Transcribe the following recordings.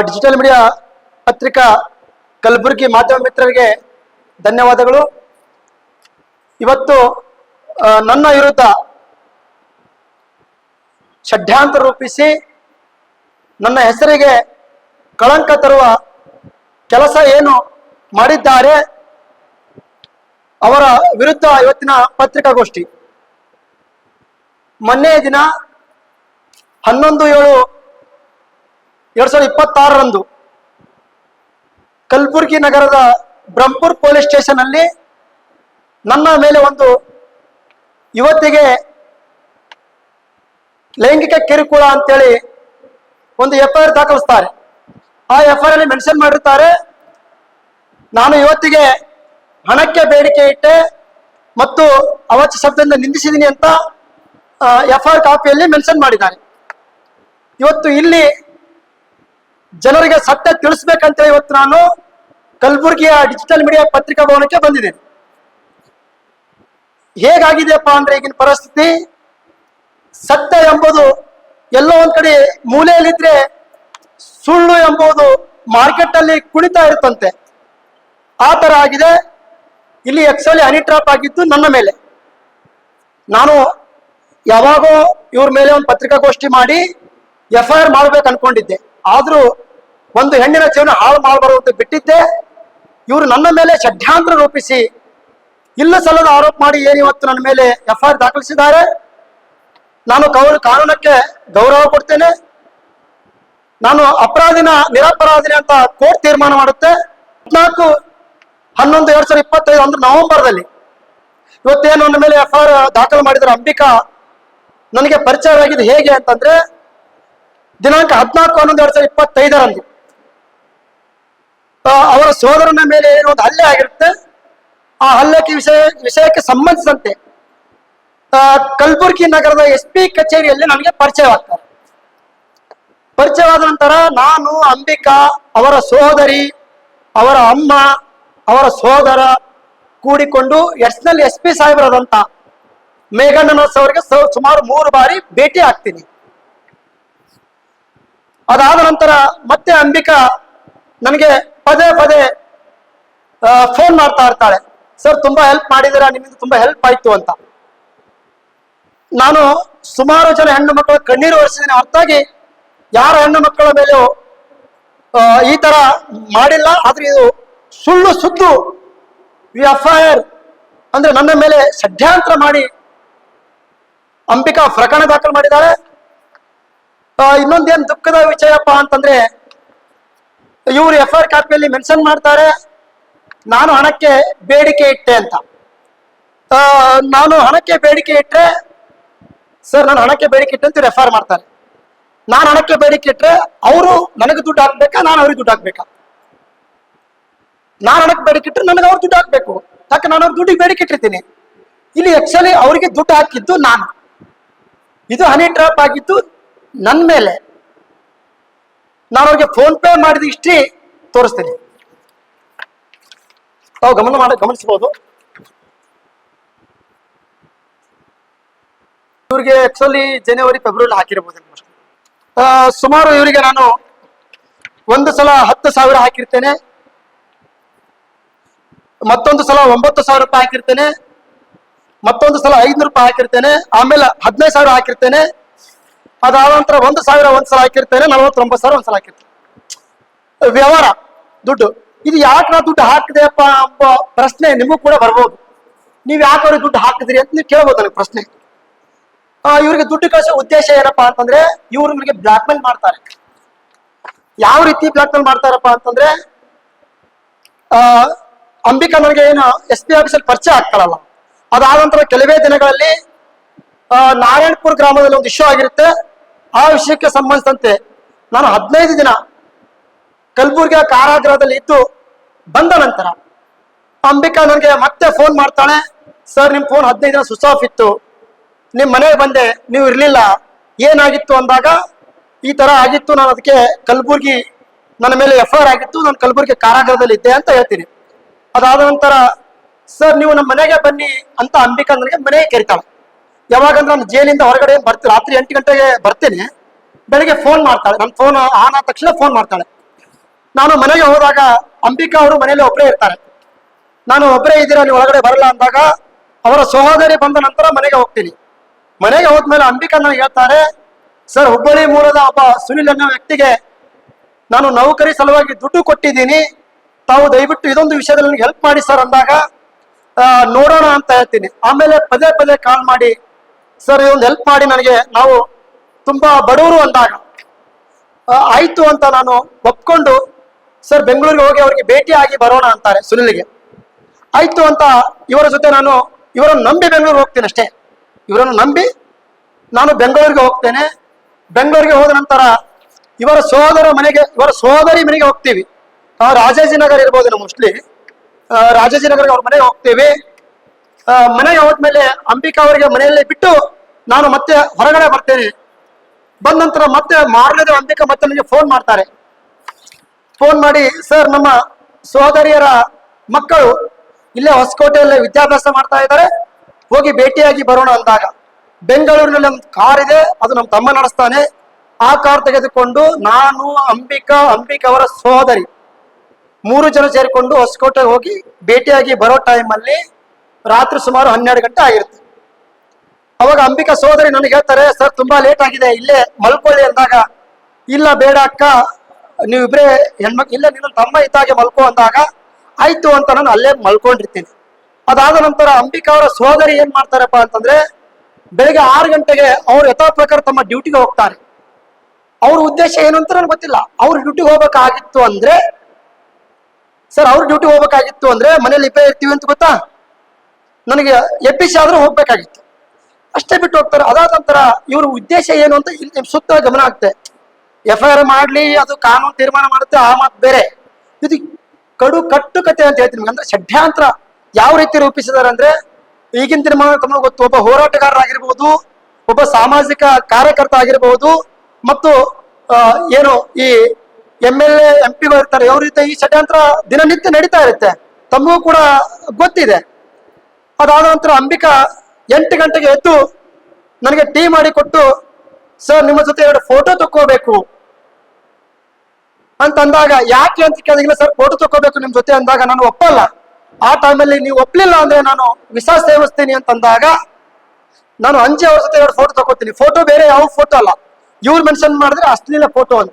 Digital media ಪತ್ರಿಕಾ ಕಲಬುರಗಿ ಮಾಧ್ಯಮ ಮಿತ್ರರಿಗೆ ಧನ್ಯವಾದಗಳು. ಇವತ್ತು ನನ್ನ ವಿರುದ್ಧ ಷಡ್ಯಂತ್ರ ರೂಪಿಸಿ ನನ್ನ ಹೆಸರಿಗೆ ಕಳಂಕ ತರುವ ಕೆಲಸ ಏನು ಮಾಡಿದ್ದಾರೆ ಅವರ ವಿರುದ್ಧ ಇವತ್ತಿನ ಪತ್ರಿಕಾಗೋಷ್ಠಿ. ಮೊನ್ನೆ ದಿನ 11/7/2026 ಕಲಬುರಗಿ ನಗರದ ಬ್ರಹ್ಮಪುರ್ ಪೊಲೀಸ್ ಸ್ಟೇಷನ್ ಅಲ್ಲಿ ನನ್ನ ಮೇಲೆ ಒಂದು ಯುವತಿಗೆ ಲೈಂಗಿಕ ಕಿರುಕುಳ ಅಂತೇಳಿ ಒಂದು FIR ದಾಖಲಿಸ್ತಾರೆ. ಆ FIR ಅಲ್ಲಿ ಮೆನ್ಷನ್ ಮಾಡಿರ್ತಾರೆ, ನಾನು ಯುವತಿಗೆ ಹಣಕ್ಕೆ ಬೇಡಿಕೆ ಇಟ್ಟೆ ಮತ್ತು ಅವಾಚ್ಯ ಶಬ್ದದಿಂದ ನಿಂದಿಸಿದ್ದೀನಿ ಅಂತ FIR ಕಾಪಿಯಲ್ಲಿ ಮೆನ್ಷನ್ ಮಾಡಿದ್ದಾರೆ. ಇವತ್ತು ಇಲ್ಲಿ ಜನರಿಗೆ ಸತ್ಯ ತಿಳಿಸ್ಬೇಕಂತ ಇವತ್ತು ನಾನು ಕಲಬುರಗಿಯ ಡಿಜಿಟಲ್ ಮೀಡಿಯಾ ಪತ್ರಿಕಾ ಭವನಕ್ಕೆ ಬಂದಿದ್ದೇನೆ. ಹೇಗಾಗಿದೆಯಪ್ಪ ಅಂದ್ರೆ ಈಗಿನ ಪರಿಸ್ಥಿತಿ, ಸತ್ಯ ಎಂಬುದು ಎಲ್ಲೋ ಒಂದ್ ಕಡೆ ಮೂಲೆಯಲ್ಲಿದ್ರೆ ಸುಳ್ಳು ಎಂಬುದು ಮಾರ್ಕೆಟ್ ಅಲ್ಲಿ ಕುಣಿತಾ ಇರುತ್ತಂತೆ. ಆ ತರ ಆಗಿದೆ. ಇಲ್ಲಿ ಆಕ್ಚುಲಿ ಹನಿ ಟ್ರಾಪ್ ಆಗಿದ್ದು ನನ್ನ ಮೇಲೆ. ನಾನು ಯಾವಾಗೋ ಇವ್ರ ಮೇಲೆ ಒಂದು ಪತ್ರಿಕಾಗೋಷ್ಠಿ ಮಾಡಿ FIR ಮಾಡ್ಬೇಕು ಅನ್ಕೊಂಡಿದ್ದೆ. ಆದ್ರೂ ಒಂದು ಹೆಣ್ಣಿನ ಜೀವನ ಹಾಳು ಮಾಡಬಾರದು ಅಂತ ಬಿಟ್ಟಿದ್ದೆ. ಇವರು ನನ್ನ ಮೇಲೆ ಷಡ್ಯಂತ್ರ ರೂಪಿಸಿ ಇಲ್ಲ ಸಲ್ಲದ ಆರೋಪ ಮಾಡಿ ಏನಿವತ್ತು ನನ್ನ ಮೇಲೆ FIR ದಾಖಲಿಸಿದ್ದಾರೆ. ನಾನು ಕಾನೂನಕ್ಕೆ ಗೌರವ ಕೊಡ್ತೇನೆ. ನಾನು ಅಪರಾಧಿನ ನಿರಪರಾಧಿನ ಅಂತ ಕೋರ್ಟ್ ತೀರ್ಮಾನ ಮಾಡುತ್ತೆ. 14/11/2025 ಅಂದ್ರೆ ನವೆಂಬರ್ದಲ್ಲಿ ಇವತ್ತೇನು ನನ್ನ ಮೇಲೆ FIR ದಾಖಲು ಮಾಡಿದರೆ ಅಂಬಿಕಾ ನನಗೆ ಪರಿಚಯವಾಗಿದ್ದು ಹೇಗೆ ಅಂತಂದ್ರೆ ದಿನಾಂಕ 14/11/2025 ಅವರ ಸೋದರನ ಮೇಲೆ ಏನೋ ಒಂದು ಹಲ್ಲೆ ಆಗಿರುತ್ತೆ. ಆ ಹಲ್ಲೆಗೆ ವಿಷಯಕ್ಕೆ ಸಂಬಂಧಿಸಿದಂತೆ ಕಲಬುರಗಿ ನಗರದ SP ಕಚೇರಿಯಲ್ಲಿ ನನಗೆ ಪರಿಚಯವಾಗ್ತಾರೆ. ಪರಿಚಯವಾದ ನಂತರ ನಾನು ಅಂಬಿಕಾ, ಅವರ ಸೋದರಿ, ಅವರ ಅಮ್ಮ, ಅವರ ಸೋದರ ಕೂಡಿಕೊಂಡು ಎಡ್ಸ್ನಲ್ SP ಸಾಹೇಬರಾದಂತ ಮೇಘಣ್ಣನೋತ್ಸವ ಅವರಿಗೆ ಸುಮಾರು 3 ಬಾರಿ ಭೇಟಿ ಆಗ್ತೀನಿ. ಅದಾದ ನಂತರ ಮತ್ತೆ ಅಂಬಿಕಾ ನನಗೆ ಪದೇ ಪದೇ ಫೋನ್ ಮಾಡ್ತಾ ಇರ್ತಾಳೆ, ಸರ್ ತುಂಬಾ ಹೆಲ್ಪ್ ಮಾಡಿದ್ದೀರಾ, ನಿಮ್ಮಿಂದ ತುಂಬಾ ಹೆಲ್ಪ್ ಆಯ್ತು ಅಂತ. ನಾನು ಸುಮಾರು ಜನ ಹೆಣ್ಣು ಮಕ್ಕಳ ಕಣ್ಣೀರು ಒರೆಸಿದ್ದೀನಿ ಹೊರತಾಗಿ ಯಾರ ಹೆಣ್ಣು ಮಕ್ಕಳ ಮೇಲೂ ಈ ತರ ಮಾಡಿಲ್ಲ. ಆದ್ರೆ ಇದು ಸುಳ್ಳು ಸುದ್ದು FIR ಅಂದ್ರೆ ನನ್ನ ಮೇಲೆ ಷಡ್ಯಂತ್ರ ಮಾಡಿ ಅಂಬಿಕಾ ಪ್ರಕರಣ ದಾಖಲು ಮಾಡಿದ್ದಾರೆ. ಇನ್ನೊಂದೇನು ದುಃಖದ ವಿಷಯಪ್ಪ ಅಂತಂದ್ರೆ ಇವರು FIR ಕಾಪಿಯಲ್ಲಿ ಮೆನ್ಷನ್ ಮಾಡ್ತಾರೆ, ನಾನು ಹಣಕ್ಕೆ ಬೇಡಿಕೆ ಇಟ್ಟೆ ಅಂತ. ನಾನು ಹಣಕ್ಕೆ ಬೇಡಿಕೆ ಇಟ್ಟರೆ ಸರ್ ನಾನು ಹಣಕ್ಕೆ ಬೇಡಿಕೆ ಇಟ್ಟೆ ಅಂತ FIR ಮಾಡ್ತಾರೆ. ನಾನು ಹಣಕ್ಕೆ ಬೇಡಿಕೆ ಇಟ್ಟರೆ ಅವರು ನನಗೆ ದುಡ್ಡು ಹಾಕ್ಬೇಕಾ, ನಾನು ಅವ್ರಿಗೆ ದುಡ್ಡು ಹಾಕ್ಬೇಕಾ? ನಾನು ಹಣಕ್ಕೆ ಬೇಡಿಕೆ ಇಟ್ಟರೆ ನನಗೆ ಅವ್ರು ದುಡ್ಡು ಹಾಕ್ಬೇಕು. ಯಾಕೆ ನಾನು ಅವ್ರ ದುಡ್ಡಿಗೆ ಬೇಡಿಕೆ ಇಟ್ಟಿರ್ತೀನಿ. ಇಲ್ಲಿ ಆಕ್ಚುಲಿ ಅವರಿಗೆ ದುಡ್ಡು ಹಾಕಿದ್ದು ನಾನು. ಇದು ಹನಿ ಟ್ರಾಪ್ ಆಗಿದ್ದು ನನ್ನ ಮೇಲೆ. ನಾನು ಅವ್ರಿಗೆ ಫೋನ್ ಪೇ ಮಾಡಿದ ಹಿಸ್ಟ್ರಿ ತೋರಿಸ್ತೀನಿ, ತಾವು ಗಮನಿಸಬಹುದು. ಇವ್ರಿಗೆ ಆಕ್ಚುಲಿ ಜನವರಿ ಫೆಬ್ರವರಿ ಹಾಕಿರಬಹುದು. ಸುಮಾರು ಇವರಿಗೆ ನಾನು ಒಂದು ಸಲ 10,000 ಹಾಕಿರ್ತೇನೆ, ಮತ್ತೊಂದು ಸಲ 9,000 ರೂಪಾಯಿ ಹಾಕಿರ್ತೇನೆ, ಮತ್ತೊಂದು ಸಲ 500 ರೂಪಾಯಿ ಹಾಕಿರ್ತೇನೆ, ಆಮೇಲೆ 15,000 ಹಾಕಿರ್ತೇನೆ. ಅದಾದ ನಂತರ 1,000 ಒಂದ್ಸಲ ಹಾಕಿರ್ತೇನೆ, 49,000 ಒಂದ್ಸಲ ಹಾಕಿರ್ತೇನೆ. ವ್ಯವಹಾರ ದುಡ್ಡು ಇದು ಯಾಕೆ ನಾ ದುಡ್ಡು ಹಾಕಿದೆಯಪ್ಪ ಎಂಬ ಪ್ರಶ್ನೆ ನಿಮಗೂ ಕೂಡ ಬರ್ಬೋದು. ನೀವು ಯಾಕೆ ಅವ್ರಿಗೆ ದುಡ್ಡು ಹಾಕಿದ್ರಿ ಅಂತ ನೀವು ಕೇಳ್ಬೋದು ನನಗೆ ಪ್ರಶ್ನೆ. ಇವ್ರಿಗೆ ದುಡ್ಡು ಕಳಿಸೋ ಉದ್ದೇಶ ಏನಪ್ಪಾ ಅಂತಂದ್ರೆ ಇವ್ರು ನನಗೆ ಬ್ಲಾಕ್ ಮೇಲ್ ಮಾಡ್ತಾರೆ. ಯಾವ ರೀತಿ ಬ್ಲಾಕ್ ಮೇಲ್ ಮಾಡ್ತಾರಪ್ಪ ಅಂತಂದ್ರೆ ಅಂಬಿಕಾ ನನಗೆ ಏನು SP ಆಫೀಸಲ್ಲಿ ಪರಿಚಯ ಆಗ್ತಾರಲ್ಲ, ಅದಾದ ನಂತರ ಕೆಲವೇ ದಿನಗಳಲ್ಲಿ ನಾರಾಯಣಪುರ ಗ್ರಾಮದಲ್ಲಿ ಒಂದು ಇಶ್ಯೂ ಆಗಿರುತ್ತೆ. ಆ ವಿಷಯಕ್ಕೆ ಸಂಬಂಧಿಸಿದಂತೆ ನಾನು 15 ದಿನ ಕಲಬುರ್ಗಿಯ ಕಾರಾಗೃಹದಲ್ಲಿ ಇದ್ದು ಬಂದ ನಂತರ ಅಂಬಿಕಾ ನನಗೆ ಮತ್ತೆ ಫೋನ್ ಮಾಡ್ತಾಳೆ, ಸರ್ ನಿಮ್ಮ ಫೋನ್ 15 ದಿನ ಸ್ವಿಚ್ ಆಫ್ ಇತ್ತು, ನಿಮ್ಮ ಮನೆಗೆ ಬಂದೆ ನೀವು ಇರ್ಲಿಲ್ಲ, ಏನಾಗಿತ್ತು ಅಂದಾಗ ಈ ತರ ಆಗಿತ್ತು, ನಾನು ಅದಕ್ಕೆ ಕಲಬುರ್ಗಿ ನನ್ನ ಮೇಲೆ FIR ಆಗಿತ್ತು, ನಾನು ಕಲಬುರ್ಗಿ ಕಾರಾಗೃಹದಲ್ಲಿ ಇದ್ದೆ ಅಂತ ಹೇಳ್ತೀನಿ. ಅದಾದ ನಂತರ ಸರ್ ನೀವು ನಮ್ಮ ಮನೆಗೆ ಬನ್ನಿ ಅಂತ ಅಂಬಿಕಾ ನನಗೆ ಮನೆಗೆ ಕರಿತಾಳೆ. ಯಾವಾಗಂದ್ರೆ ನಾನು ಜೈಲಿಂದ ಹೊರಗಡೆ ಬರ್ತೀನಿ, ರಾತ್ರಿ 8 ಗಂಟೆಗೆ ಬರ್ತೇನೆ. ಬೆಳಿಗ್ಗೆ ಫೋನ್ ಮಾಡ್ತಾಳೆ. ನನ್ನ ಫೋನ್ ಆನ್ ಆದ ತಕ್ಷಣ ಫೋನ್ ಮಾಡ್ತಾಳೆ. ನಾನು ಮನೆಗೆ ಹೋದಾಗ ಅಂಬಿಕಾ ಅವರು ಮನೆಯಲ್ಲಿ ಒಬ್ಬರೇ ಇರ್ತಾರೆ. ನಾನು ಒಬ್ಬರೇ ಇದ್ದೀರಾ, ನೀವು ಒಳಗಡೆ ಬರಲ್ಲ ಅಂದಾಗ ಅವರ ಸಹೋದರಿ ಬಂದ ನಂತರ ಮನೆಗೆ ಹೋಗ್ತೀನಿ. ಮನೆಗೆ ಹೋದ್ಮೇಲೆ ಅಂಬಿಕಾ ನನಗೆ ಹೇಳ್ತಾರೆ, ಸರ್, ಹುಬ್ಬಳ್ಳಿ ಮೂಲದ ಒಬ್ಬ ಸುನಿಲ್ ಅನ್ನೋ ವ್ಯಕ್ತಿಗೆ ನಾನು ನೌಕರಿ ಸಲುವಾಗಿ ದುಡ್ಡು ಕೊಟ್ಟಿದ್ದೀನಿ, ತಾವು ದಯವಿಟ್ಟು ಇದೊಂದು ವಿಷಯದಲ್ಲಿ ನನಗೆ ಹೆಲ್ಪ್ ಮಾಡಿ ಸರ್ ಅಂದಾಗ ನೋಡೋಣ ಅಂತ ಹೇಳ್ತೀನಿ. ಆಮೇಲೆ ಪದೇ ಪದೇ ಕಾಲ್ ಮಾಡಿ, ಸರ್ ಇದೊಂದು ಹೆಲ್ಪ್ ಮಾಡಿ ನನಗೆ, ನಾವು ತುಂಬಾ ಬಡವರು ಅಂದಾಗ ಆಯ್ತು ಅಂತ ನಾನು ಒಪ್ಕೊಂಡು, ಸರ್ ಬೆಂಗಳೂರಿಗೆ ಹೋಗಿ ಅವರಿಗೆ ಭೇಟಿ ಆಗಿ ಬರೋಣ ಅಂತಾರೆ ಸುನಿಲ್ಗೆ. ಆಯ್ತು ಅಂತ ಇವರ ಜೊತೆ ನಾನು ಇವರನ್ನು ನಂಬಿ ಬೆಂಗಳೂರಿಗೆ ಹೋಗ್ತೀನಿ ಅಷ್ಟೇ. ಇವರನ್ನು ನಂಬಿ ನಾನು ಬೆಂಗಳೂರಿಗೆ ಹೋಗ್ತೇನೆ. ಬೆಂಗಳೂರಿಗೆ ಹೋದ ನಂತರ ಇವರ ಸಹೋದರಿ ಮನೆಗೆ ಹೋಗ್ತೀವಿ. ರಾಜಾಜಿನಗರ ಇರ್ಬೋದು ಮೋಸ್ಟ್ಲಿ, ರಾಜಾಜಿನಗರ್ಗೆ ಅವ್ರ ಮನೆಗೆ ಹೋಗ್ತೀವಿ. ಮನೆಗೆ ಹೋದ್ಮೇಲೆ ಅಂಬಿಕಾ ಅವರಿಗೆ ಮನೆಯಲ್ಲೇ ಬಿಟ್ಟು ನಾನು ಮತ್ತೆ ಹೊರಗಡೆ ಬರ್ತೇನೆ. ಬಂದ ನಂತರ ಮತ್ತೆ ಮಾರನೇ ದಿನ ಅಂಬಿಕಾ ಮತ್ತೆ ನನಗೆ ಫೋನ್ ಮಾಡ್ತಾರೆ. ಫೋನ್ ಮಾಡಿ, ಸರ್ ನಮ್ಮ ಸಹೋದರಿಯರ ಮಕ್ಕಳು ಇಲ್ಲೇ ಹೊಸಕೋಟೆಯಲ್ಲೇ ವಿದ್ಯಾಭ್ಯಾಸ ಮಾಡ್ತಾ ಇದ್ದಾರೆ, ಹೋಗಿ ಭೇಟಿಯಾಗಿ ಬರೋಣ ಅಂದಾಗ, ಬೆಂಗಳೂರಿನಲ್ಲಿ ಒಂದು ಕಾರ್ ಇದೆ, ಅದು ನಮ್ಮ ತಮ್ಮ ನಡೆಸ್ತಾನೆ. ಆ ಕಾರ್ ತೆಗೆದುಕೊಂಡು ನಾನು, ಅಂಬಿಕಾ ಅವರ ಸಹೋದರಿ 3 ಜನ ಸೇರಿಕೊಂಡು ಹೊಸಕೋಟೆಗೆ ಹೋಗಿ ಭೇಟಿಯಾಗಿ ಬರೋ ಟೈಮಲ್ಲಿ ರಾತ್ರಿ ಸುಮಾರು 12 ಗಂಟೆ ಆಗಿರುತ್ತೆ. ಅವಾಗ ಅಂಬಿಕಾ ಸಹೋದರಿ ನನಗೆ ಹೇಳ್ತಾರೆ, ಸರ್ ತುಂಬಾ ಲೇಟ್ ಆಗಿದೆ, ಇಲ್ಲೇ ಮಲ್ಕೊಳ್ಳಿ ಅಂದಾಗ, ಇಲ್ಲ ಬೇಡ ಅಕ್ಕ, ನೀವಿಬ್ರೇ ಹೆಣ್ಮಕ್ಳು, ಇಲ್ಲ ನಿನ್ನ ತಮ್ಮ ಇದ್ದಾಗೆ ಮಲ್ಕೋ ಅಂದಾಗ, ಆಯ್ತು ಅಂತ ನಾನು ಅಲ್ಲೇ ಮಲ್ಕೊಂಡಿರ್ತೀನಿ. ಅದಾದ ನಂತರ ಅಂಬಿಕಾ ಅವರ ಸಹೋದರಿ ಏನ್ ಮಾಡ್ತಾರಪ್ಪ ಅಂತಂದ್ರೆ, ಬೆಳಿಗ್ಗೆ 6 ಗಂಟೆಗೆ ಅವ್ರು ಯಥಾ ಪ್ರಕಾರ ತಮ್ಮ ಡ್ಯೂಟಿಗೆ ಹೋಗ್ತಾರೆ. ಅವ್ರ ಉದ್ದೇಶ ಏನು ಅಂತ ನನಗೆ ಗೊತ್ತಿಲ್ಲ. ಅವ್ರ ಡ್ಯೂಟಿಗೆ ಹೋಗ್ಬೇಕಾಗಿತ್ತು ಅಂದ್ರೆ, ಸರ್ ಅವ್ರ ಡ್ಯೂಟಿ ಹೋಗ್ಬೇಕಾಗಿತ್ತು ಅಂದ್ರೆ ಮನೇಲಿ ಇಬ್ಬರೇ ಇರ್ತೀವಿ ಅಂತ ಗೊತ್ತಾ, ನನಗೆ ಎಬ್ಬಿಸಿ ಆದ್ರೂ ಹೋಗ್ಬೇಕಾಗಿತ್ತು, ಅಷ್ಟೇ ಬಿಟ್ಟು ಹೋಗ್ತಾರೆ. ಅದಾದ ನಂತರ ಇವ್ರ ಉದ್ದೇಶ ಏನು ಅಂತ ಇಲ್ಲಿ ಸುತ್ತ ಗಮನ ಆಗ್ತದೆ. FIR ಮಾಡ್ಲಿ, ಅದು ಕಾನೂನು ತೀರ್ಮಾನ ಮಾಡುತ್ತೆ, ಆ ಮಾತು ಬೇರೆ. ಇದು ಕಟ್ಟು ಕತೆ ಅಂತ ಹೇಳ್ತೀನಿ ನಿಮ್ಗೆ. ಅಂದ್ರೆ ಷಡ್ಯಂತ್ರ ಯಾವ ರೀತಿ ರೂಪಿಸಿದಾರೆ ಅಂದ್ರೆ, ಈಗಿನ ತೀರ್ಮಾನ ತಮಗೆ ಗೊತ್ತು, ಒಬ್ಬ ಹೋರಾಟಗಾರರಾಗಿರ್ಬೋದು, ಒಬ್ಬ ಸಾಮಾಜಿಕ ಕಾರ್ಯಕರ್ತ ಆಗಿರ್ಬೋದು, ಮತ್ತು ಏನು ಈ MLA MP ಗಳು ಇರ್ತಾರೆ, ಯಾವ ರೀತಿ ಈ ಷಡ್ಯಂತ್ರ ದಿನನಿತ್ಯ ನಡೀತಾ ಇರುತ್ತೆ, ತಮಗೂ ಕೂಡ ಗೊತ್ತಿದೆ. ಅದಾದ ನಂತರ ಅಂಬಿಕಾ 8 ಗಂಟೆಗೆ ಎದ್ದು ನನಗೆ ಟೀ ಮಾಡಿ ಕೊಟ್ಟು, ಸರ್ ನಿಮ್ಮ ಜೊತೆ 2 ಫೋಟೋ ತಕ್ಕೋಬೇಕು ಅಂತ ಅಂದಾಗ, ಯಾಕೆ ಅಂತ ಕೇಳಿದ್ರೆ, ಸರ್ ಫೋಟೋ ತಕ್ಕೋಬೇಕು ನಿಮ್ ಜೊತೆ ಅಂದಾಗ ನಾನು ಒಪ್ಪಲ್ಲ. ಆ ಟೈಮಲ್ಲಿ ನೀವು ಒಪ್ಪಲಿಲ್ಲ ಅಂದ್ರೆ ನಾನು ವಿಷ ಸೇವಿಸ್ತೀನಿ ಅಂತ ಅಂದಾಗ, ನಾನು ಅಂಜಿ ಅವ್ರ ಜೊತೆ 2 ಫೋಟೋ ತಗೋತೀನಿ. ಫೋಟೋ ಬೇರೆ ಯಾವ ಫೋಟೋ ಅಲ್ಲ, ಇವ್ರು ಮೆನ್ಷನ್ ಮಾಡಿದ್ರೆ ಅಶ್ಲೀಲ ಫೋಟೋ ಅಂತ,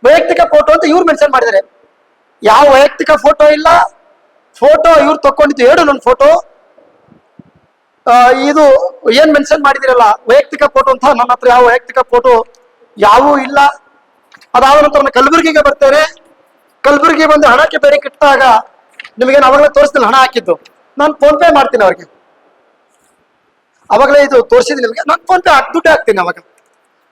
ವೈಯಕ್ತಿಕ ಫೋಟೋ ಅಂತ ಇವ್ರು ಮೆನ್ಷನ್ ಮಾಡಿದ್ದಾರೆ. ಯಾವ ವೈಯಕ್ತಿಕ ಫೋಟೋ ಇಲ್ಲ, ಫೋಟೋ ಇವ್ರು ತಕೊಂಡಿದ್ದು 2 ನನ್ನ ಫೋಟೋ. ಇದು ಏನ್ ಮೆನ್ಷನ್ ಮಾಡಿದಿರಲ್ಲ ವೈಯಕ್ತಿಕ ಫೋಟೋ ಅಂತ, ನನ್ನ ಹತ್ರ ಯಾವ ವೈಯಕ್ತಿಕ ಫೋಟೋ ಯಾವೂ ಇಲ್ಲ. ಅದಾದ ನಂತರ ನಾನು ಕಲಬುರಗಿಗೆ ಬರ್ತೇನೆ. ಕಲಬುರಗಿ ಬಂದು ಹಣಕ್ಕೆ ಬೇಡಿಕೆ ಇಟ್ಟಾಗ, ನಿಮಗೆ ಅವಾಗಲೇ ತೋರಿಸ್ತೀನಿ ಹಣ ಹಾಕಿದ್ದು, ನಾನು ಫೋನ್ ಪೇ ಮಾಡ್ತೀನಿ ಅವ್ರಿಗೆ. ಅವಾಗಲೇ ಇದು ತೋರಿಸಿದ್ವಿ ನಿಮಗೆ, ನಾನು ಫೋನ್ ಪೇ ದುಡ್ಡು ಹಾಕ್ತೀನಿ. ಅವಾಗ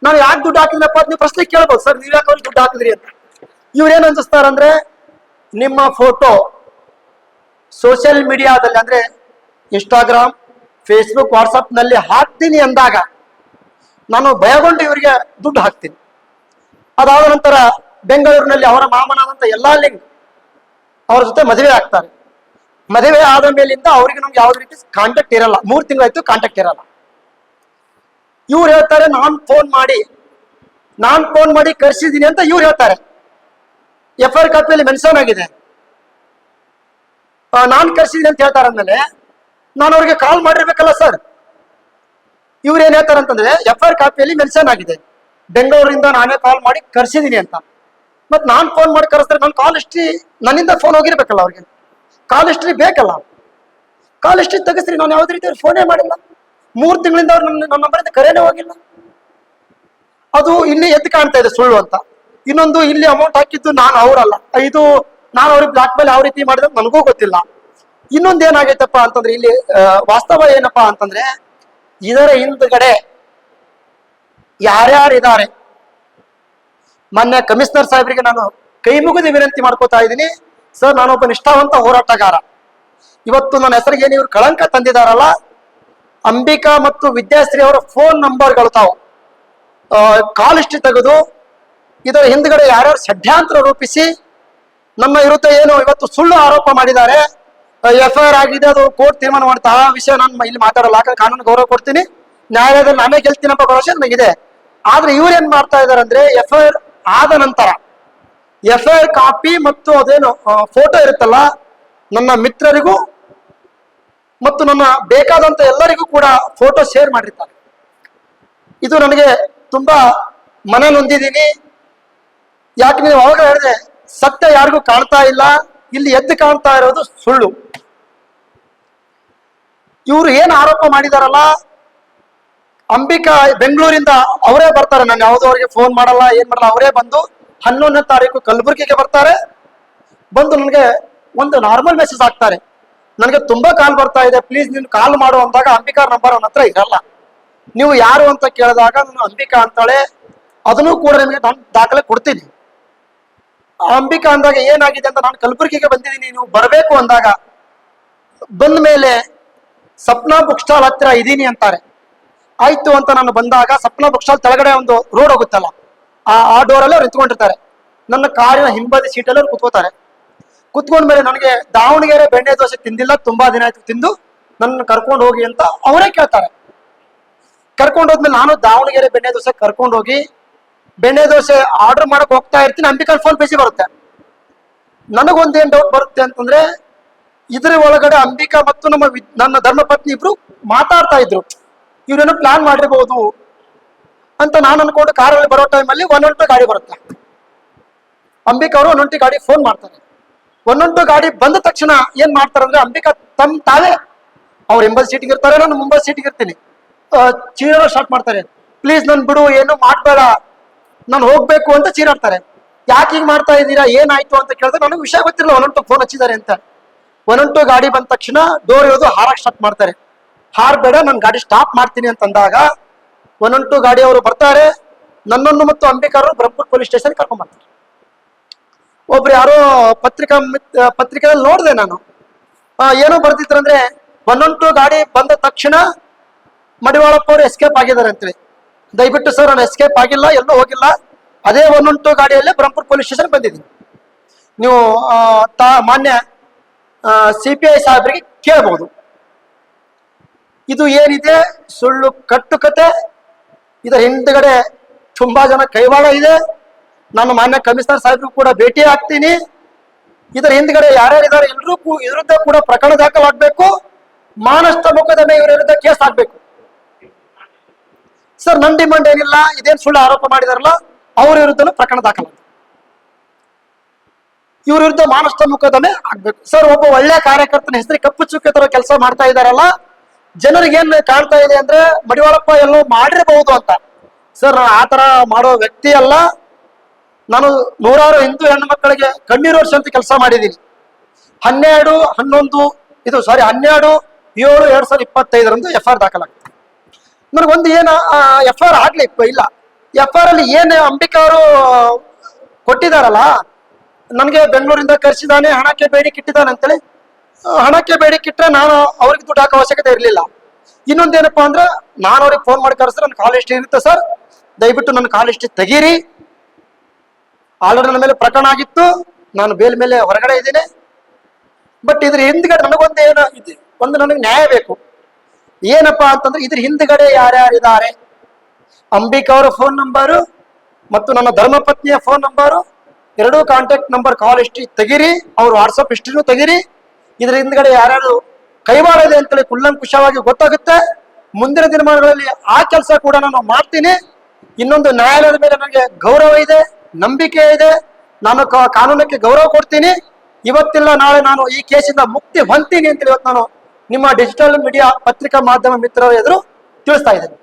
ನಾನು ಯಾಕೆ ದುಡ್ಡು ಹಾಕಿದ್ನಪ್ಪ ನೀವು ಪ್ರಶ್ನೆ ಕೇಳ್ಬೋದು, ಸರ್ ನೀವು ಯಾಕೆ ಅವ್ರಿಗೆ ದುಡ್ಡು ಹಾಕಿದ್ರಿ ಅಂತ. ಇವ್ರೇನು ಅನ್ಸಿಸ್ತಾರಂದ್ರೆ, ನಿಮ್ಮ ಫೋಟೋ ಸೋಷಿಯಲ್ ಮೀಡಿಯಾದಲ್ಲಿ ಅಂದ್ರೆ ಇನ್ಸ್ಟಾಗ್ರಾಮ್, ಫೇಸ್ಬುಕ್, ವಾಟ್ಸಪ್ ನಲ್ಲಿ ಹಾಕ್ತೀನಿ ಅಂದಾಗ ನಾನು ಭಯಗೊಂಡು ಇವರಿಗೆ ದುಡ್ಡು ಹಾಕ್ತೀನಿ. ಅದಾದ ನಂತರ ಬೆಂಗಳೂರಿನಲ್ಲಿ ಅವರ ಮಾಮನಾದಂತ ಎಲ್ಲಾ ಲಿಂಗ್ ಅವ್ರ ಜೊತೆ ಮದುವೆ ಆಗ್ತಾರೆ. ಮದುವೆ ಆದ ಮೇಲಿಂದ ಅವರಿಗೆ ನಮ್ಗೆ ಯಾವ್ದು ರೀತಿ ಕಾಂಟ್ಯಾಕ್ಟ್ ಇರಲ್ಲ, 3 ತಿಂಗಳಾಯ್ತು ಕಾಂಟ್ಯಾಕ್ಟ್ ಇರಲ್ಲ. ಇವ್ರು ಹೇಳ್ತಾರೆ ನಾನ್ ಫೋನ್ ಮಾಡಿ ಕರ್ಸಿದೀನಿ ಅಂತ ಇವ್ರು ಹೇಳ್ತಾರೆ. FIR ಕಾಪಿಯಲ್ಲಿ ಮೆನ್ಷನ್ ಆಗಿದೆ, ನಾನ್ ಕರ್ಸಿದೀನಿ ಅಂತ ಹೇಳ್ತಾರೆ. ಅಂದ್ಮೇಲೆ ನಾನು ಅವ್ರಿಗೆ ಕಾಲ್ ಮಾಡಿರ್ಬೇಕಲ್ಲ ಸರ್. ಇವ್ರು ಏನ್ ಹೇಳ್ತಾರೆ ಅಂತಂದ್ರೆ, FIR ಕಾಪಿಯಲ್ಲಿ ಮೆನ್ಷನ್ ಆಗಿದೆ ಬೆಂಗಳೂರಿಂದ ನಾನೇ ಕಾಲ್ ಮಾಡಿ ಕರ್ಸಿದೀನಿ ಅಂತ. ಮತ್ ನಾನ್ ಫೋನ್ ಮಾಡಿ ಕರೆಸ್ತಾರೆ, ನನ್ನ ಕಾಲ್ ಹಿಸ್ಟ್ರಿ ನನ್ನಿಂದ ಫೋನ್ ಹೋಗಿರ್ಬೇಕಲ್ಲ, ಅವ್ರಿಗೆ ಕಾಲ್ ಹಿಸ್ಟ್ರಿ ಬೇಕಲ್ಲ. ಕಾಲ್ ಹಿಸ್ಟ್ರಿ ತೆಗಿಸ್ರಿ, ನಾನು ಯಾವ್ದು ರೀತಿ ಫೋನೇ ಮಾಡಿಲ್ಲ, 3 ತಿಂಗಳಿಂದ ಅವ್ರು ನನ್ನ ನಂಬರಿಂದ ಕರೆನೇ ಹೋಗಿಲ್ಲ. ಅದು ಇಲ್ಲಿ ಎದ್ದು ಕಾಣ್ತಾ ಇದೆ ಸುಳ್ಳು ಅಂತ. ಇನ್ನೊಂದು, ಇಲ್ಲಿ ಅಮೌಂಟ್ ಹಾಕಿದ್ದು ನಾನು ಅವರಲ್ಲ, ಇದು ನಾನು ಅವ್ರಿಗೆ ಬ್ಲಾಕ್ ಮೇಲ್ ಯಾವ ರೀತಿ ಮಾಡಿದ್ರೆ ನನಗೂ ಗೊತ್ತಿಲ್ಲ. ಇನ್ನೊಂದು ಏನಾಗೈತಪ್ಪ ಅಂತಂದ್ರೆ, ಇಲ್ಲಿ ವಾಸ್ತವ ಏನಪ್ಪಾ ಅಂತಂದ್ರೆ, ಇದರ ಹಿಂದ್ಗಡೆ ಯಾರ್ಯಾರಿದ್ದಾರೆ, ಮೊನ್ನೆ ಕಮಿಷನರ್ ಸಾಹೇಬರಿಗೆ ನಾನು ಕೈ ಮುಗಿದು ವಿನಂತಿ ಮಾಡ್ಕೋತಾ ಇದ್ದೀನಿ, ಸರ್ ನಾನೊಬ್ಬ ನಿಷ್ಠಾವಂತ ಹೋರಾಟಗಾರ, ಇವತ್ತು ನನ್ನ ಹೆಸರಿಗೆ ಏನು ಇವ್ರು ಕಳಂಕ ತಂದಿದಾರಲ್ಲ, ಅಂಬಿಕಾ ಮತ್ತು ವಿದ್ಯಾಶ್ರೀ ಅವರ ಫೋನ್ ನಂಬರ್ಗಳು ತಾವು ಕಾಲ್ ಹಿಸ್ಟ್ರಿ ತೆಗೆದು ಇದರ ಹಿಂದ್ಗಡೆ ಯಾರ್ಯಾರು ಷಡ್ಯಂತ್ರ ರೂಪಿಸಿ ನಮ್ಮ ವಿರುದ್ಧ ಏನು ಇವತ್ತು ಸುಳ್ಳು ಆರೋಪ ಮಾಡಿದ್ದಾರೆ, FIR ಆಗಿದೆ, ಅದು ಕೋರ್ಟ್ ತೀರ್ಮಾನ ಮಾಡ್ತಾ, ಆ ವಿಷಯ ನಾನು ಇಲ್ಲಿ ಮಾತಾಡಲ್ಲ, ಕಾನೂನು ಗೌರವ ಕೊಡ್ತೀನಿ, ನ್ಯಾಯಾಲಯದಲ್ಲಿ ನಾನೇ ಗೆಲ್ತೀನಪ್ಪ ಭರವಸೆ ನನಗಿದೆ. ಆದ್ರೆ ಇವ್ರು ಏನ್ ಮಾಡ್ತಾ ಇದಾರೆ ಅಂದ್ರೆ FIR ಆದ ನಂತರ FIR ಕಾಪಿ ಮತ್ತು ಅದೇನು ಫೋಟೋ ಇರುತ್ತಲ್ಲ, ನನ್ನ ಮಿತ್ರರಿಗೂ ಮತ್ತು ನನ್ನ ಬೇಕಾದಂತ ಎಲ್ಲರಿಗೂ ಕೂಡ ಫೋಟೋ ಶೇರ್ ಮಾಡಿರ್ತಾರೆ. ಇದು ನನಗೆ ತುಂಬಾ ಮನ ನೊಂದಿದ್ದೀನಿ. ಯಾಕೆ ನೀವು ಅವಾಗ ಹೇಳಿದೆ, ಸತ್ಯ ಯಾರಿಗೂ ಕಾಣ್ತಾ ಇಲ್ಲ, ಇಲ್ಲಿ ಎದ್ದು ಕಾಣ್ತಾ ಇರೋದು ಸುಳ್ಳು. ಇವರು ಏನ್ ಆರೋಪ ಮಾಡಿದಾರಲ್ಲ, ಅಂಬಿಕಾ ಬೆಂಗಳೂರಿಂದ ಅವರೇ ಬರ್ತಾರೆ, ನಾನು ಯಾವುದೋ ಅವರಿಗೆ ಫೋನ್ ಮಾಡಲ್ಲ, ಏನ್ ಮಾಡಲ್ಲ, ಅವರೇ ಬಂದು 11ನೇ ತಾರೀಕು ಕಲಬುರಗಿಗೆ ಬರ್ತಾರೆ. ಬಂದು ನನಗೆ ಒಂದು ನಾರ್ಮಲ್ ಮೆಸೇಜ್ ಹಾಕ್ತಾರೆ, ನನಗೆ ತುಂಬಾ ಕಾಲ್ ಬರ್ತಾ ಇದೆ, ಪ್ಲೀಸ್ ನೀನು ಕಾಲ್ ಮಾಡು ಅಂದಾಗ ಅಂಬಿಕಾ ನಂಬರ್ ಅವನ ಹತ್ರ ಇರಲ್ಲ. ನೀವು ಯಾರು ಅಂತ ಕೇಳಿದಾಗ ನಾನು ಅಂಬಿಕಾ ಅಂತಾಳೆ, ಅದನ್ನು ಕೂಡ ನಿಮಗೆ ನಾನು ದಾಖಲೆ ಕೊಡ್ತೀನಿ. ಅಂಬಿಕಾ ಅಂದಾಗ ಏನಾಗಿದೆ ಅಂತ, ನಾನು ಕಲಬುರಗಿಗೆ ಬಂದಿದ್ದೀನಿ, ನೀವು ಬರಬೇಕು ಅಂದಾಗ, ಬಂದ ಮೇಲೆ ಸಪ್ನಾ ಬುಕ್ ಸ್ಟಾಲ್ ಹತ್ರ ಇದೀನಿ ಅಂತಾರೆ. ಆಯ್ತು ಅಂತ ನಾನು ಬಂದಾಗ ಸಪ್ನಾ ಬುಕ್ ಸ್ಟಾಲ್ ಕೆಳಗಡೆ ಒಂದು ರೋಡ್ ಹೋಗುತ್ತಲ್ಲ, ಆ ಡೋರಲ್ಲೇ ಅವ್ರು ನಿಂತ್ಕೊಂಡಿರ್ತಾರೆ. ನನ್ನ ಕಾರಿನ ಹಿಂಬದಿ ಸೀಟಲ್ಲಿ ಅವ್ರು ಕುತ್ಕೋತಾರೆ. ಕುತ್ಕೊಂಡ್ಮೇಲೆ ನನಗೆ ದಾವಣಗೆರೆ ಬೆಣ್ಣೆ ದೋಸೆ ತಿಂದಿಲ್ಲ, ತುಂಬಾ ದಿನ ಆಯ್ತು ತಿಂದು, ನನ್ನ ಕರ್ಕೊಂಡು ಹೋಗಿ ಅಂತ ಅವರೇ ಕೇಳ್ತಾರೆ. ಕರ್ಕೊಂಡು ಹೋದ್ಮೇಲೆ ನಾನು ದಾವಣಗೆರೆ ಬೆಣ್ಣೆ ದೋಸೆ ಕರ್ಕೊಂಡು ಹೋಗಿ ಬೆಣ್ಣೆ ದೋಸೆ ಆರ್ಡರ್ ಮಾಡಕ್ ಹೋಗ್ತಾ ಇರ್ತೀನಿ. ಅಂಬಿಕಾ ಫೋನ್ ಬಿಸಿ ಬರುತ್ತೆ. ನನಗೊಂದೇನ್ ಡೌಟ್ ಬರುತ್ತೆ ಅಂತಂದ್ರೆ, ಇದ್ರ ಒಳಗಡೆ ಅಂಬಿಕಾ ಮತ್ತು ನನ್ನ ಧರ್ಮಪತ್ನಿ ಇಬ್ರು ಮಾತಾಡ್ತಾ ಇದ್ರು, ಇವ್ರೇನೋ ಪ್ಲಾನ್ ಮಾಡಿರ್ಬೋದು ಅಂತ ನಾನು ಅನ್ಕೊಂಡು ಕಾರಲ್ಲಿ ಬರೋ ಟೈಮಲ್ಲಿ 112 ಗಾಡಿ ಬರುತ್ತೆ. ಅಂಬಿಕಾ ಅವರು 112 ಗಾಡಿ ಫೋನ್ ಮಾಡ್ತಾರೆ. 112 ಗಾಡಿ ಬಂದ ತಕ್ಷಣ ಏನ್ ಮಾಡ್ತಾರೆ ಅಂದ್ರೆ, ಅಂಬಿಕಾ ತಾವೇ ಅವ್ರು ಎಂಬತ್ತು ಸೀಟಿಗೆ ಇರ್ತಾರೆ, ನಾನು ಮುಂಬೈ ಸೀಟಿಗೆ ಇರ್ತೀನಿ, ಚೀರಾಡೋ ಸ್ಟಾರ್ಟ್ ಮಾಡ್ತಾರೆ. ಪ್ಲೀಸ್ ನನ್ ಬಿಡು, ಏನು ಮಾಡ್ಬೇಡ, ನಾನು ಹೋಗ್ಬೇಕು ಅಂತ ಚೀರಾಡ್ತಾರೆ. ಯಾಕೆ ಹಿಂಗ್ ಮಾಡ್ತಾ ಇದ್ದೀರಾ, ಏನಾಯ್ತು ಅಂತ ಕೇಳಿದ್ರೆ ನನಗೆ ವಿಷಯ ಗೊತ್ತಿರಲ್ಲ, 112 ಫೋನ್ ಹಚ್ಚಿದ್ದಾರೆ ಅಂತ. 112 ಗಾಡಿ ಬಂದ ತಕ್ಷಣ ಡೋರ್ ಇರೋದು ಹಾರಕ್ ಸ್ಟಾರ್ಟ್ ಮಾಡ್ತಾರೆ. ಹಾರ್ಬೇಡ, ನಾನು ಗಾಡಿ ಸ್ಟಾಪ್ ಮಾಡ್ತೀನಿ ಅಂತಂದಾಗ 112 ಗಾಡಿ ಅವರು ಬರ್ತಾರೆ. ನನ್ನನ್ನು ಮತ್ತು ಅಂಬಿಕಾರು ಬ್ರಹ್ಮಪುರ ಪೊಲೀಸ್ ಸ್ಟೇಷನ್ ಕರ್ಕೊಂಡ್ ಬರ್ತಾರೆ. ಒಬ್ರು ಯಾರೋ ಪತ್ರಿಕೆಯಲ್ಲಿ ನೋಡಿದೆ ನಾನು, ಏನೋ ಬರ್ತಿದ್ರಂದ್ರೆ 112 ಗಾಡಿ ಬಂದ ತಕ್ಷಣ ಮಡಿವಾಳಪ್ಪ ಅವರು ಎಸ್ಕೇಪ್ ಆಗಿದ್ದಾರೆ ಅಂತೇಳಿ. ದಯವಿಟ್ಟು ಸರ್, ನಾನು ಎಸ್ಕೇಪ್ ಆಗಿಲ್ಲ, ಎಲ್ಲೂ ಹೋಗಿಲ್ಲ, ಅದೇ 112 ಗಾಡಿಯಲ್ಲೇ ಬ್ರಹ್ಮಪುರ ಪೊಲೀಸ್ ಸ್ಟೇಷನ್ ಬಂದಿದ್ದೀನಿ. ನೀವು ಮಾನ್ಯ CPI ಸಾಹೇಬರಿಗೆ ಕೇಳಬಹುದು. ಇದು ಏನಿದೆ ಸುಳ್ಳು ಕಟ್ಟುಕತೆ. ಇದರ ಹಿಂದ್ಗಡೆ ತುಂಬಾ ಜನ ಕೈವಾಡ ಇದೆ. ನಾನು ಮಾನ್ಯ ಕಮಿಷನರ್ ಸಾಹೇಬ್ರು ಕೂಡ ಭೇಟಿ ಆಗ್ತೀನಿ. ಇದರ ಹಿಂದ್ಗಡೆ ಯಾರ್ಯಾರಿದ್ದಾರೆ ಎಲ್ಲರೂ ವಿರುದ್ಧ ಕೂಡ ಪ್ರಕರಣ ದಾಖಲಾಗಬೇಕು. ಮಾನಷ್ಟ ಮೊಕದ್ದಮೆ ಇವರ ವಿರುದ್ಧ ಕೇಸ್ ಆಗ್ಬೇಕು. ಸರ್, ನನ್ನ ಡಿಮಾಂಡ್ ಏನಿಲ್ಲ, ಇದೇನು ಸುಳ್ಳು ಆರೋಪ ಮಾಡಿದಾರಲ್ಲ ಅವ್ರ ವಿರುದ್ಧನೂ ಪ್ರಕರಣ ದಾಖಲಾಗಬೇಕು. ಇವ್ರ ವಿರುದ್ಧ ಮಾನಷ್ಟ ಮೊಕದ್ದಮೆ ಆಗ್ಬೇಕು. ಸರ್, ಒಬ್ಬ ಒಳ್ಳೆ ಕಾರ್ಯಕರ್ತನ ಹೆಸರು ಕಪ್ಪು ಚುಕ್ಕೆ ತರ ಕೆಲಸ ಮಾಡ್ತಾ ಇದಾರಲ್ಲ, ಜನರಿಗೆ ಏನ್ ಕಾಣ್ತಾ ಇದೆ ಅಂದ್ರೆ ಮಡಿವಾಳಪ್ಪ ಎಲ್ಲೋ ಮಾಡಿರಬಹುದು ಅಂತ. ಸರ್, ನಾನು ಆತರ ಮಾಡೋ ವ್ಯಕ್ತಿ ಅಲ್ಲ. ನಾನು ನೂರಾರು ಹಿಂದೂ ಹೆಣ್ಣು ಮಕ್ಕಳಿಗೆ ಕಣ್ಣೀರು ವರ್ಷ ಕೆಲಸ ಮಾಡಿದ್ದೀನಿ. 12/7/2025 FIR ದಾಖಲಾಗ್ತದೆ. ನನಗೊಂದು ಏನು FIR ಆಗ್ಲಿ ಇಲ್ಲ, FIR ಅಲ್ಲಿ ಏನು ಅಂಬಿಕಾ ಅವರು ಕೊಟ್ಟಿದಾರಲ್ಲ, ನನಗೆ ಬೆಂಗಳೂರಿಂದ ಕರೆಸಿದಾನೆ, ಹಣಕ್ಕೆ ಬೇಡಿಕೆ ಇಟ್ಟಿದ್ದಾನೆ ಅಂತೇಳಿ. ಹಣಕ್ಕೆ ಬೇಡಿಕೆ ಇಟ್ಟರೆ ನಾನು ಅವ್ರಿಗೆ ದುಡ್ಡು ಹಾಕೋ ಅವಶ್ಯಕತೆ ಇರಲಿಲ್ಲ. ಇನ್ನೊಂದೇನಪ್ಪಾ ಅಂದ್ರೆ, ನಾನು ಅವ್ರಿಗೆ ಫೋನ್ ಮಾಡಿ ಕರೆಸಿದ್ರೆ ನನ್ನ ಕಾಲ್ ಹಿಸ್ಟ್ರಿ ಇರುತ್ತೆ, ಸರ್ ದಯವಿಟ್ಟು ನನ್ನ ಕಾಲ್ ಹಿಸ್ಟ್ರಿ ತೆಗೀರಿ, ಆಲ್ರೆಡಿ ನನ್ನ ಮೇಲೆ ಪ್ರಕರಣ ಆಗಿತ್ತು, ನಾನು ಬೇಲ್ ಮೇಲೆ ಹೊರಗಡೆ ಇದ್ದೀನಿ. ಬಟ್ ಇದ್ರ ಹಿಂದ್ಗಡೆ ನನಗೆ ನ್ಯಾಯ ಬೇಕು. ಏನಪ್ಪಾ ಅಂತಂದ್ರೆ, ಇದ್ರ ಹಿಂದ್ಗಡೆ ಯಾರ್ಯಾರಿದ್ದಾರೆ, ಅಂಬಿಕಾ ಅವರ ಫೋನ್ ನಂಬರು ಮತ್ತು ನನ್ನ ಧರ್ಮಪತ್ನಿಯ ಫೋನ್ ನಂಬರು, ಎರಡೂ ಕಾಂಟ್ಯಾಕ್ಟ್ ನಂಬರ್, ಕಾಲ್ ಹಿಸ್ಟ್ರಿ ತೆಗೀರಿ, ಅವ್ರ ವಾಟ್ಸಪ್ ಹಿಸ್ಟ್ರಿನೂ ತೆಗೀರಿ. ಇದ್ರ ಹಿಂದ್ಗಡೆ ಯಾರ್ಯಾರು ಕೈವಾಡ ಇದೆ ಅಂತೇಳಿ ಕುಲ್ಲಂಕುಷವಾಗಿ ಗೊತ್ತಾಗುತ್ತೆ. ಮುಂದಿನ ದಿನಮಾನಗಳಲ್ಲಿ ಆ ಕೆಲಸ ಕೂಡ ನಾನು ಮಾಡ್ತೀನಿ. ಇನ್ನೊಂದು, ನ್ಯಾಯಾಲಯದ ಮೇಲೆ ನನಗೆ ಗೌರವ ಇದೆ, ನಂಬಿಕೆ ಇದೆ, ನಾನು ಕಾನೂನಕ್ಕೆ ಗೌರವ ಕೊಡ್ತೀನಿ. ಇವತ್ತಿಲ್ಲ ನಾಳೆ ನಾನು ಈ ಕೇಸಿಂದ ಮುಕ್ತಿ ಹೊಂದ್ತೀನಿ ಅಂತೇಳಿ ಇವತ್ತು ನಾನು ನಿಮ್ಮ ಡಿಜಿಟಲ್ ಮೀಡಿಯಾ ಪತ್ರಿಕಾ ಮಾಧ್ಯಮ ಮಿತ್ರರ ಎದುರು ತಿಳಿಸ್ತಾ ಇದ್ದೇನೆ.